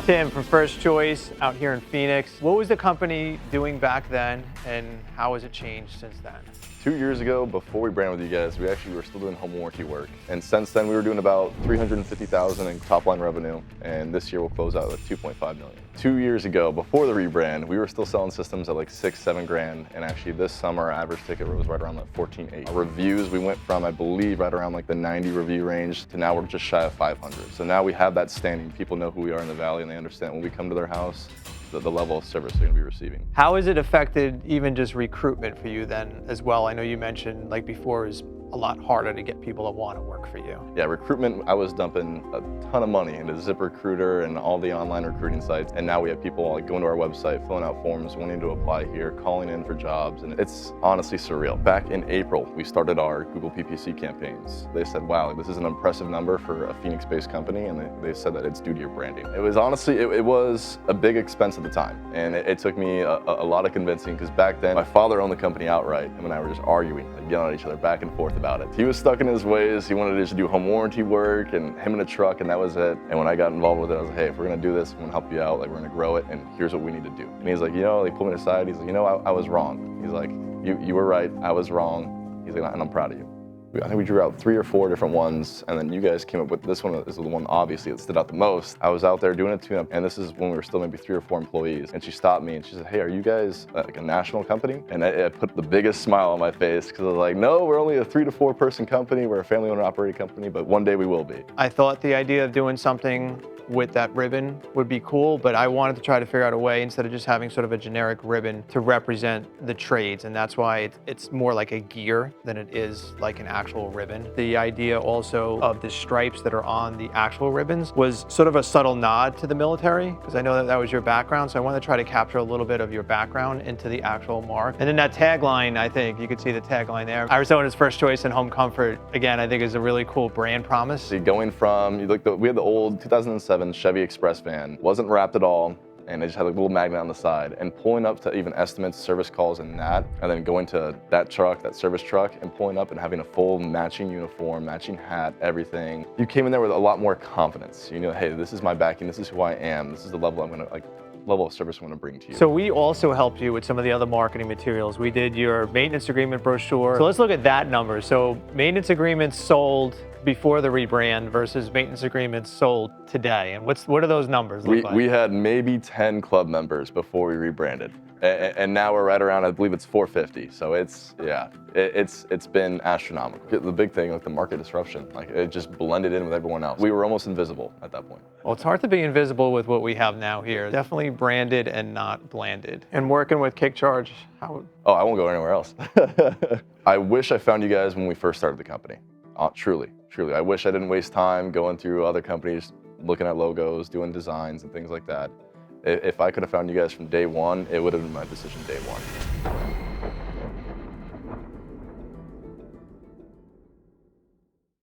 Tim from First Choice out here in Phoenix. What was the company doing back then and how has it changed since then? 2 years ago, before we branded with you guys, we were still doing home warranty work. And since then, we were doing about $350,000 in top line revenue. And this year we'll close out with $2.5 million. 2 years ago, before the rebrand, we were still selling systems at like $6-7 grand. And actually this summer, our average ticket was right around like 14.8. Reviews, we went from, I believe, right around like the 90 review range to now we're just shy of 500. So now we have that standing. People know who we are in the Valley and they understand when we come to their house, the level of service they're going to be receiving. How has it affected even just recruitment for you then as well? I know you mentioned like before is a lot harder to get people that want to work for you. Yeah, recruitment, I was dumping a ton of money into ZipRecruiter and all the online recruiting sites. And now we have people like going to our website, filling out forms, wanting to apply here, calling in for jobs. And it's honestly surreal. Back in April, we started our Google PPC campaigns. They said, wow, this is an impressive number for a Phoenix-based company. And they said that it's due to your branding. It was honestly, it was a big expense at the time. And it took me a lot of convincing because back then, my father owned the company outright. And when I were just arguing, like yelling at each other back and forth about it. He was stuck in his ways. He wanted to just do home warranty work and him in a truck and that was it. And when I got involved with it, I was like, hey, if we're gonna do this, I'm gonna help you out. Like we're gonna grow it and here's what we need to do. And he's like, they pulled me aside. He's like, I was wrong. He's like, you were right, I was wrong. He's like, and I'm proud of you. I think we drew out 3 or 4 different ones, and then you guys came up with this one. This is the one obviously that stood out the most. I was out there doing a tune-up, and this is when we were still maybe 3 or 4 employees, and she stopped me and she said, hey, are you guys like a national company? And I put the biggest smile on my face because I was like, no, we're only a 3 to 4 person company. We're a family owner operated company, but one day we will be. I thought the idea of doing something with that ribbon would be cool, but I wanted to try to figure out a way instead of just having sort of a generic ribbon to represent the trades, and that's why it's more like a gear than it is like an actual ribbon. The idea also of the stripes that are on the actual ribbons was sort of a subtle nod to the military, because I know that was your background, so I wanted to try to capture a little bit of your background into the actual mark. And then that tagline, I think you could see the tagline there. Arizona's First Choice and Home Comfort, again, I think is a really cool brand promise. See, going from, we had the old 2007 Chevy Express van, wasn't wrapped at all, and it just had a little magnet on the side, and pulling up to even estimates, service calls and that, and then going to that truck, that service truck, and pulling up and having a full matching uniform, matching hat, everything. You came in there with a lot more confidence. You know, hey, this is my backing, this is who I am, this is the level level of service I'm going to bring to you. So we also helped you with some of the other marketing materials. We did your maintenance agreement brochure. So let's look at that number. So maintenance agreements sold before the rebrand versus maintenance agreements sold today. And what do those numbers look like? We had maybe 10 club members before we rebranded. And now we're right around, I believe it's 450. So it's been astronomical. The big thing, like the market disruption, like it just blended in with everyone else. We were almost invisible at that point. Well, it's hard to be invisible with what we have now here. Definitely branded and not blanded. And working with KickCharge, how? Oh, I won't go anywhere else. I wish I found you guys when we first started the company. Truly. I wish I didn't waste time going through other companies, looking at logos, doing designs and things like that. If I could have found you guys from day one, it would have been my decision day one.